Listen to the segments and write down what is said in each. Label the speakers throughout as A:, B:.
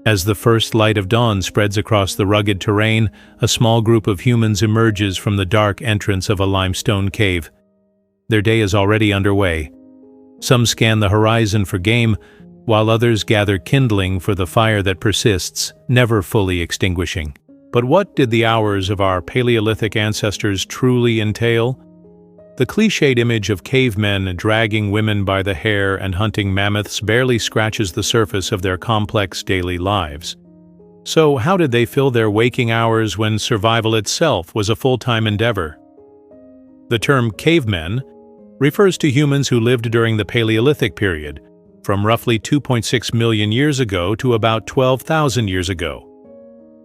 A: As the first light of dawn spreads across the rugged terrain, a small group of humans emerges from the dark entrance of a limestone cave. Their day is already underway. Some scan the horizon for game, while others gather kindling for the fire that persists, never fully extinguishing. But what did the hours of our Paleolithic ancestors truly entail? The cliched image of cavemen dragging women by the hair and hunting mammoths barely scratches the surface of their complex daily lives. So how did they fill their waking hours when survival itself was a full-time endeavor? The term cavemen refers to humans who lived during the Paleolithic period, from roughly 2.6 million years ago to about 12,000 years ago.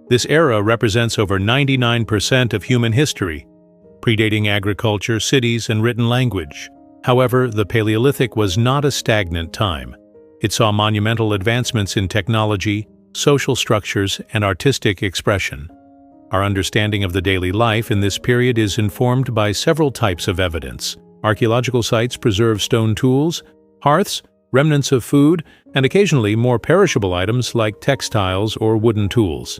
A: This era represents over 99% of human history, predating agriculture, cities, and written language. However, the Paleolithic was not a stagnant time. It saw monumental advancements in technology, social structures, and artistic expression. Our understanding of the daily life in this period is informed by several types of evidence. Archaeological sites preserve stone tools, hearths, remnants of food, and occasionally more perishable items like textiles or wooden tools.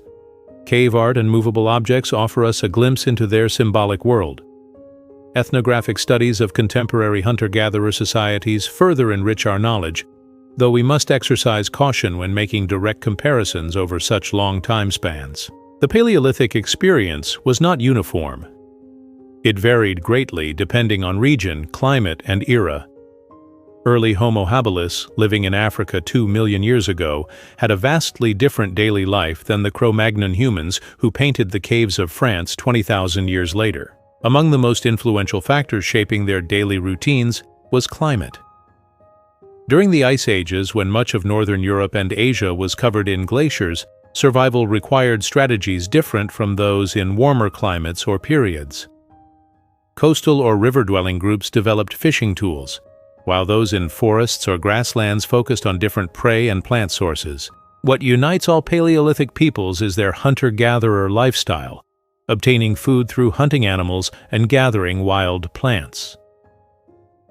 A: Cave art and movable objects offer us a glimpse into their symbolic world. Ethnographic studies of contemporary hunter-gatherer societies further enrich our knowledge, though we must exercise caution when making direct comparisons over such long time spans. The Paleolithic experience was not uniform. It varied greatly depending on region, climate, and era. Early Homo habilis, living in Africa 2 million years ago, had a vastly different daily life than the Cro-Magnon humans who painted the caves of France 20,000 years later. Among the most influential factors shaping their daily routines was climate. During the Ice Ages, when much of northern Europe and Asia was covered in glaciers, survival required strategies different from those in warmer climates or periods. Coastal or river-dwelling groups developed fishing tools, while those in forests or grasslands focused on different prey and plant sources. What unites all Paleolithic peoples is their hunter-gatherer lifestyle, obtaining food through hunting animals and gathering wild plants.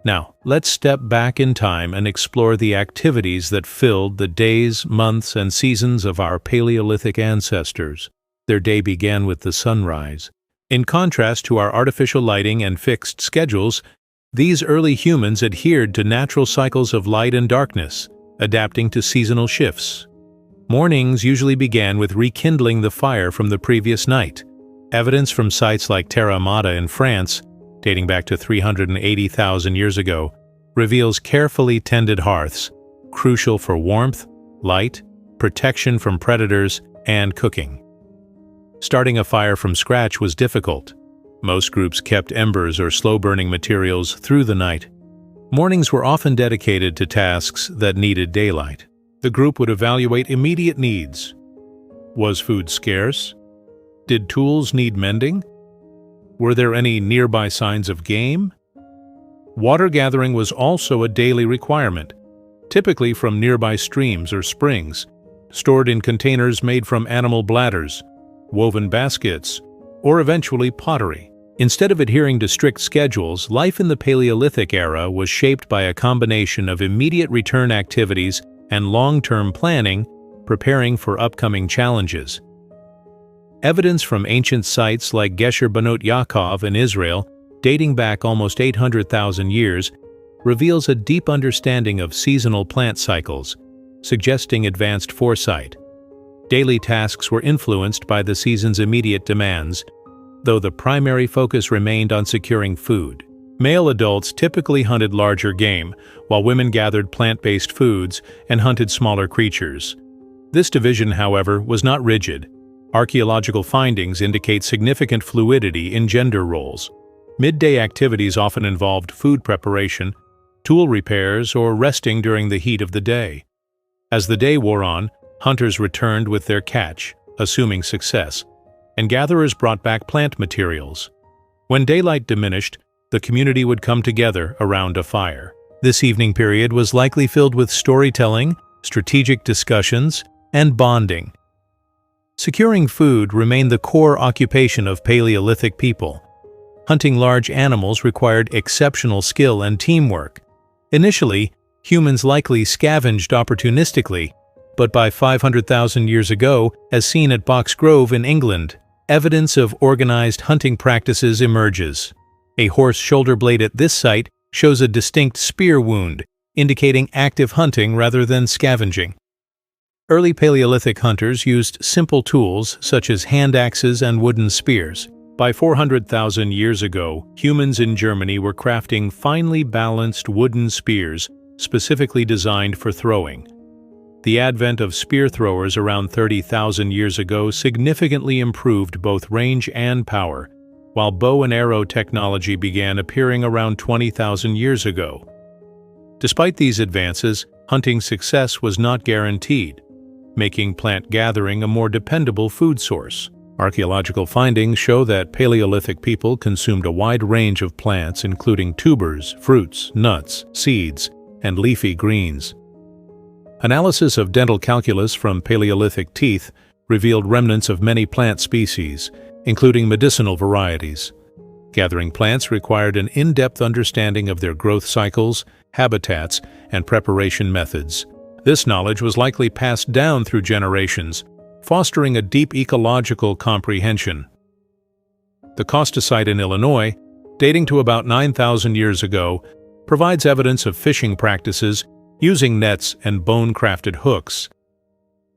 A: Now, let's step back in time and explore the activities that filled the days, months, and seasons of our Paleolithic ancestors. Their day began with the sunrise. In contrast to our artificial lighting and fixed schedules, these early humans adhered to natural cycles of light and darkness, adapting to seasonal shifts. Mornings usually began with rekindling the fire from the previous night. Evidence from sites like Terra Amata in France, dating back to 380,000 years ago, reveals carefully tended hearths, crucial for warmth, light, protection from predators, and cooking. Starting a fire from scratch was difficult. Most groups kept embers or slow-burning materials through the night. Mornings were often dedicated to tasks that needed daylight. The group would evaluate immediate needs. Was food scarce? Did tools need mending? Were there any nearby signs of game? Water gathering was also a daily requirement, typically from nearby streams or springs, stored in containers made from animal bladders, woven baskets, or eventually pottery. Instead of adhering to strict schedules, life in the Paleolithic era was shaped by a combination of immediate return activities and long-term planning, preparing for upcoming challenges. Evidence from ancient sites like Gesher Banot Yaakov in Israel, dating back almost 800,000 years, reveals a deep understanding of seasonal plant cycles, suggesting advanced foresight. Daily tasks were influenced by the season's immediate demands, though the primary focus remained on securing food. Male adults typically hunted larger game, while women gathered plant-based foods and hunted smaller creatures. This division, however, was not rigid. Archaeological findings indicate significant fluidity in gender roles. Midday activities often involved food preparation, tool repairs, or resting during the heat of the day. As the day wore on, hunters returned with their catch, assuming success, and gatherers brought back plant materials. When daylight diminished, the community would come together around a fire. This evening period was likely filled with storytelling, strategic discussions, and bonding. Securing food remained the core occupation of Paleolithic people. Hunting large animals required exceptional skill and teamwork. Initially, humans likely scavenged opportunistically, but by 500,000 years ago, as seen at Box Grove in England, evidence of organized hunting practices emerges. A horse shoulder blade at this site shows a distinct spear wound, indicating active hunting rather than scavenging. Early Paleolithic hunters used simple tools such as hand axes and wooden spears. By 400,000 years ago, humans in Germany were crafting finely balanced wooden spears specifically designed for throwing. The advent of spear throwers around 30,000 years ago significantly improved both range and power, while bow and arrow technology began appearing around 20,000 years ago. Despite these advances, hunting success was not guaranteed, making plant gathering a more dependable food source. Archaeological findings show that Paleolithic people consumed a wide range of plants including tubers, fruits, nuts, seeds, and leafy greens. Analysis of dental calculus from Paleolithic teeth revealed remnants of many plant species, including medicinal varieties. Gathering plants required an in-depth understanding of their growth cycles, habitats, and preparation methods. This knowledge was likely passed down through generations, fostering a deep ecological comprehension. The Costa site in Illinois, dating to about 9,000 years ago, provides evidence of fishing practices using nets and bone-crafted hooks.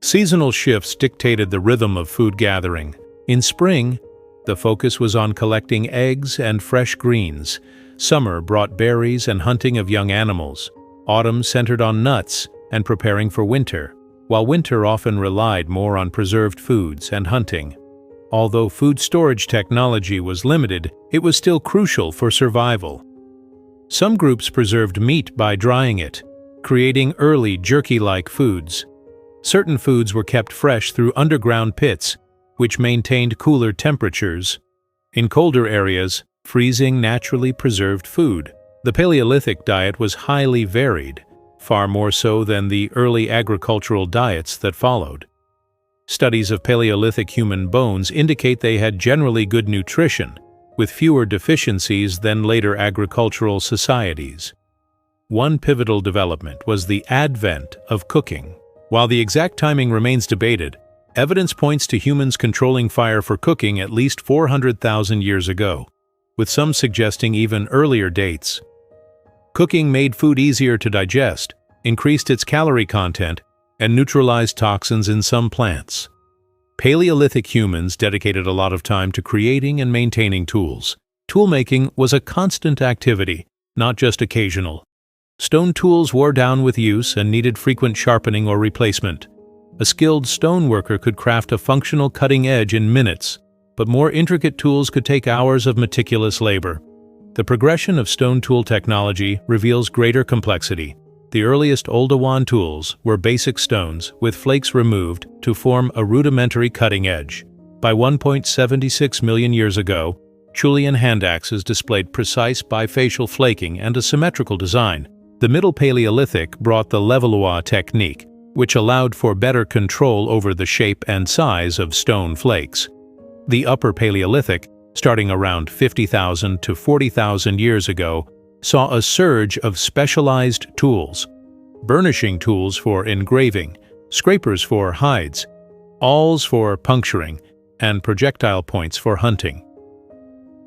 A: Seasonal shifts dictated the rhythm of food gathering. In spring, the focus was on collecting eggs and fresh greens. Summer brought berries and hunting of young animals. Autumn centered on nuts and preparing for winter, while winter often relied more on preserved foods and hunting. Although food storage technology was limited, it was still crucial for survival. Some groups preserved meat by drying it, creating early jerky-like foods. Certain foods were kept fresh through underground pits, which maintained cooler temperatures. In colder areas, freezing naturally preserved food. The Paleolithic diet was highly varied, far more so than the early agricultural diets that followed. Studies of Paleolithic human bones indicate they had generally good nutrition, with fewer deficiencies than later agricultural societies. One pivotal development was the advent of cooking. While the exact timing remains debated, evidence points to humans controlling fire for cooking at least 400,000 years ago, with some suggesting even earlier dates. Cooking made food easier to digest, increased its calorie content, and neutralized toxins in some plants. Paleolithic humans dedicated a lot of time to creating and maintaining tools. Toolmaking was a constant activity, not just occasional. Stone tools wore down with use and needed frequent sharpening or replacement. A skilled stoneworker could craft a functional cutting edge in minutes, but more intricate tools could take hours of meticulous labor. The progression of stone tool technology reveals greater complexity. The earliest Oldowan tools were basic stones with flakes removed to form a rudimentary cutting edge. By 1.76 million years ago, Julian hand axes displayed precise bifacial flaking and a symmetrical design. The Middle Paleolithic brought the Levallois technique, which allowed for better control over the shape and size of stone flakes. The Upper Paleolithic, starting around 50,000 to 40,000 years ago, saw a surge of specialized tools: burnishing tools for engraving, scrapers for hides, awls for puncturing, and projectile points for hunting.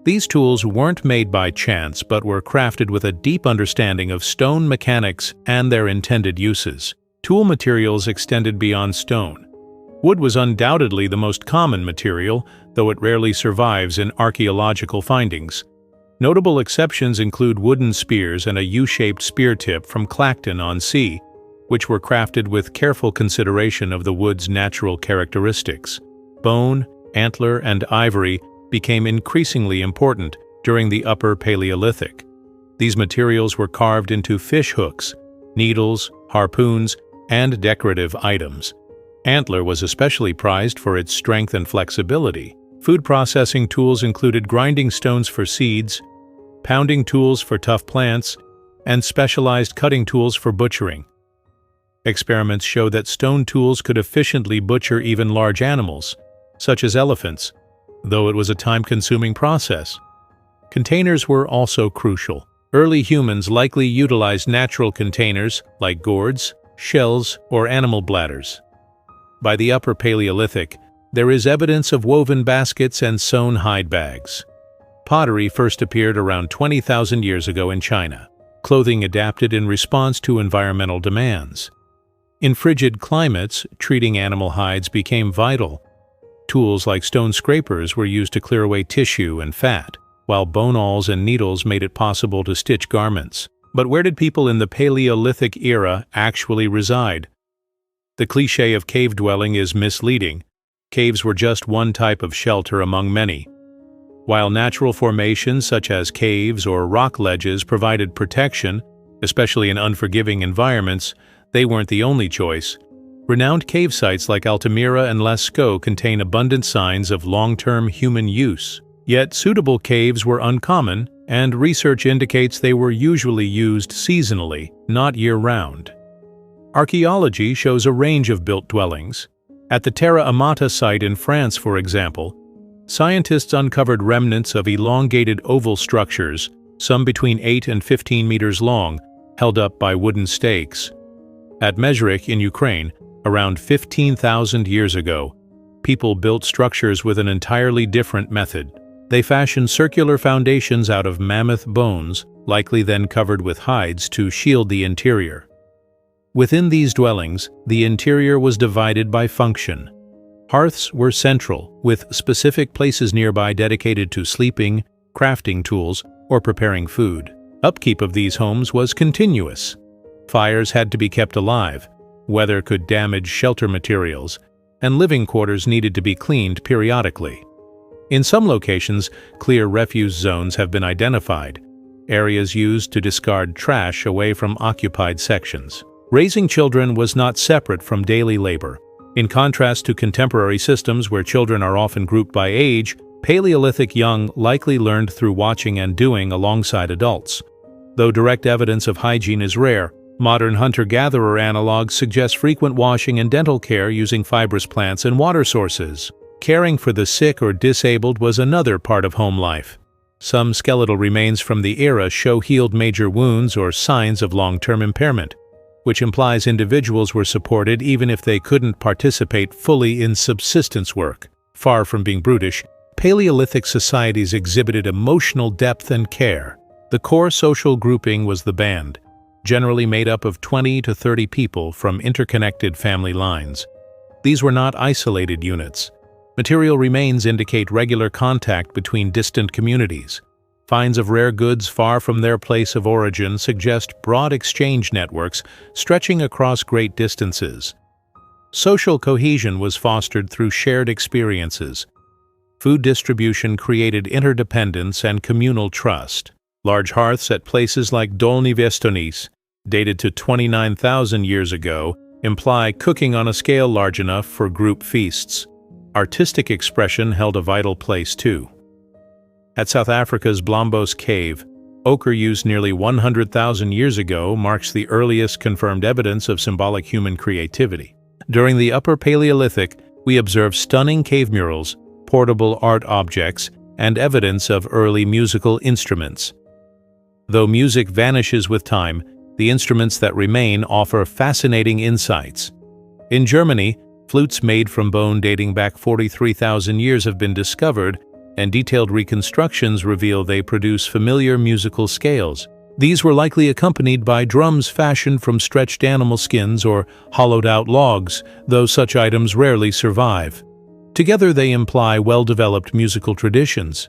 A: These tools weren't made by chance but were crafted with a deep understanding of stone mechanics and their intended uses. Tool materials extended beyond stone. Wood was undoubtedly the most common material, though it rarely survives in archaeological findings. Notable exceptions include wooden spears and a U-shaped spear tip from Clacton-on-Sea, which were crafted with careful consideration of the wood's natural characteristics. Bone, antler, and ivory became increasingly important during the Upper Paleolithic. These materials were carved into fish hooks, needles, harpoons, and decorative items. Antler was especially prized for its strength and flexibility. Food processing tools included grinding stones for seeds, pounding tools for tough plants, and specialized cutting tools for butchering. Experiments show that stone tools could efficiently butcher even large animals, such as elephants, though it was a time-consuming process. Containers were also crucial. Early humans likely utilized natural containers, like gourds, shells, or animal bladders. By the Upper Paleolithic, there is evidence of woven baskets and sewn hide bags. Pottery first appeared around 20,000 years ago in China. Clothing adapted in response to environmental demands. In frigid climates, treating animal hides became vital. Tools like stone scrapers were used to clear away tissue and fat, while bone awls and needles made it possible to stitch garments. But where did people in the Paleolithic era actually reside? The cliché of cave dwelling is misleading. Caves were just one type of shelter among many. While natural formations such as caves or rock ledges provided protection, especially in unforgiving environments, they weren't the only choice. Renowned cave sites like Altamira and Lascaux contain abundant signs of long-term human use. Yet suitable caves were uncommon, and research indicates they were usually used seasonally, not year-round. Archaeology shows a range of built dwellings. At the Terra Amata site in France, for example, scientists uncovered remnants of elongated oval structures, some between 8 and 15 meters long, held up by wooden stakes. At Mezhrich in Ukraine, around 15,000 years ago, people built structures with an entirely different method. They fashioned circular foundations out of mammoth bones, likely then covered with hides to shield the interior. Within these dwellings, the interior was divided by function. Hearths were central, with specific places nearby dedicated to sleeping, crafting tools, or preparing food. Upkeep of these homes was continuous. Fires had to be kept alive, weather could damage shelter materials, and living quarters needed to be cleaned periodically. In some locations, clear refuse zones have been identified, areas used to discard trash away from occupied sections. Raising children was not separate from daily labor. In contrast to contemporary systems where children are often grouped by age, Paleolithic young likely learned through watching and doing alongside adults. Though direct evidence of hygiene is rare, modern hunter-gatherer analogs suggest frequent washing and dental care using fibrous plants and water sources. Caring for the sick or disabled was another part of home life. Some skeletal remains from the era show healed major wounds or signs of long-term impairment, which implies individuals were supported even if they couldn't participate fully in subsistence work. Far from being brutish, Paleolithic societies exhibited emotional depth and care. The core social grouping was the band, generally made up of 20 to 30 people from interconnected family lines. These were not isolated units. Material remains indicate regular contact between distant communities. Finds of rare goods far from their place of origin suggest broad exchange networks stretching across great distances. Social cohesion was fostered through shared experiences. Food distribution created interdependence and communal trust. Large hearths at places like Dolny Vestonis, dated to 29,000 years ago, imply cooking on a scale large enough for group feasts. Artistic expression held a vital place too. At South Africa's Blombos Cave, ochre used nearly 100,000 years ago marks the earliest confirmed evidence of symbolic human creativity. During the Upper Paleolithic, we observe stunning cave murals, portable art objects, and evidence of early musical instruments. Though music vanishes with time, the instruments that remain offer fascinating insights. In Germany, flutes made from bone dating back 43,000 years have been discovered, and detailed reconstructions reveal they produce familiar musical scales. These were likely accompanied by drums fashioned from stretched animal skins or hollowed-out logs, though such items rarely survive. Together they imply well-developed musical traditions.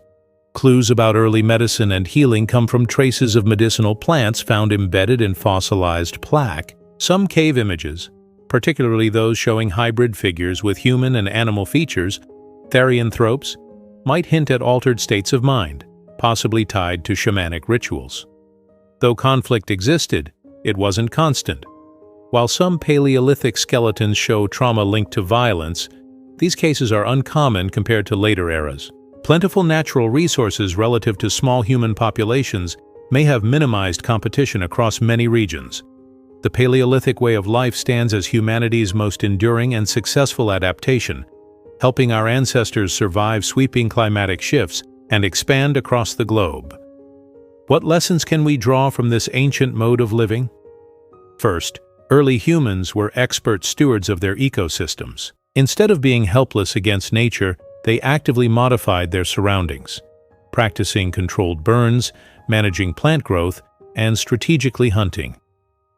A: Clues about early medicine and healing come from traces of medicinal plants found embedded in fossilized plaque. Some cave images, particularly those showing hybrid figures with human and animal features, therianthropes, might hint at altered states of mind, possibly tied to shamanic rituals. Though conflict existed, it wasn't constant. While some Paleolithic skeletons show trauma linked to violence, these cases are uncommon compared to later eras. Plentiful natural resources relative to small human populations may have minimized competition across many regions. The Paleolithic way of life stands as humanity's most enduring and successful adaptation, helping our ancestors survive sweeping climatic shifts and expand across the globe. What lessons can we draw from this ancient mode of living? First, Early humans were expert stewards of their ecosystems. Instead of being helpless against nature, they actively modified their surroundings, practicing controlled burns, managing plant growth, and strategically hunting.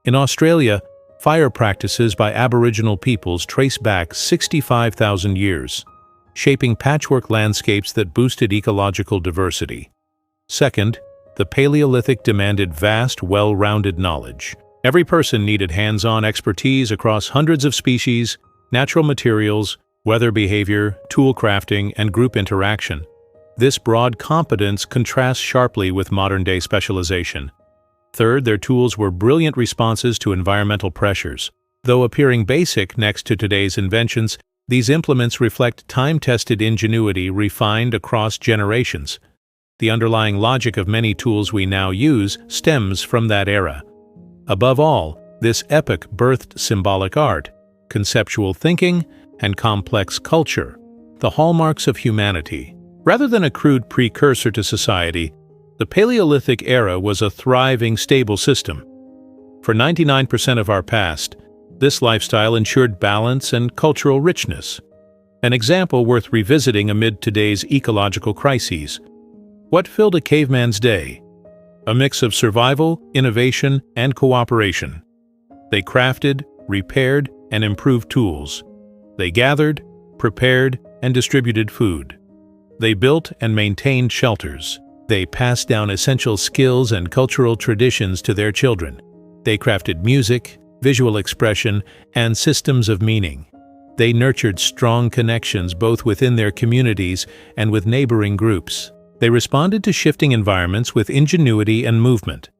A: In Australia, fire practices by Aboriginal peoples trace back 65,000 years, shaping patchwork landscapes that boosted ecological diversity. Second, the Paleolithic demanded vast, well-rounded knowledge. Every person needed hands-on expertise across hundreds of species, natural materials, weather behavior, tool crafting, and group interaction. This broad competence contrasts sharply with modern-day specialization. Third, their tools were brilliant responses to environmental pressures. Though appearing basic next to today's inventions, these implements reflect time-tested ingenuity refined across generations. The underlying logic of many tools we now use stems from that era. Above all, this epoch birthed symbolic art, conceptual thinking, and complex culture, the hallmarks of humanity. Rather than a crude precursor to society, the Paleolithic era was a thriving, stable system. For 99% of our past, this lifestyle ensured balance and cultural richness. An example worth revisiting amid today's ecological crises. What filled a caveman's day? A mix of survival, innovation, and cooperation. They crafted, repaired, and improved tools. They gathered, prepared, and distributed food. They built and maintained shelters. They passed down essential skills and cultural traditions to their children. They crafted music, visual expression, and systems of meaning. They nurtured strong connections both within their communities and with neighboring groups. They responded to shifting environments with ingenuity and movement.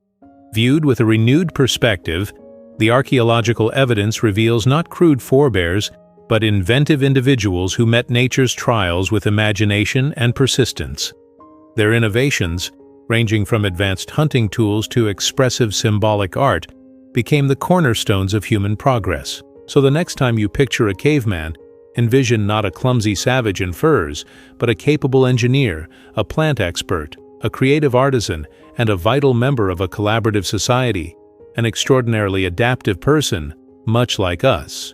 A: Viewed with a renewed perspective, the archaeological evidence reveals not crude forebears, but inventive individuals who met nature's trials with imagination and persistence. Their innovations, ranging from advanced hunting tools to expressive symbolic art, became the cornerstones of human progress. So the next time you picture a caveman, envision not a clumsy savage in furs, but a capable engineer, a plant expert, a creative artisan, and a vital member of a collaborative society, an extraordinarily adaptive person, much like us.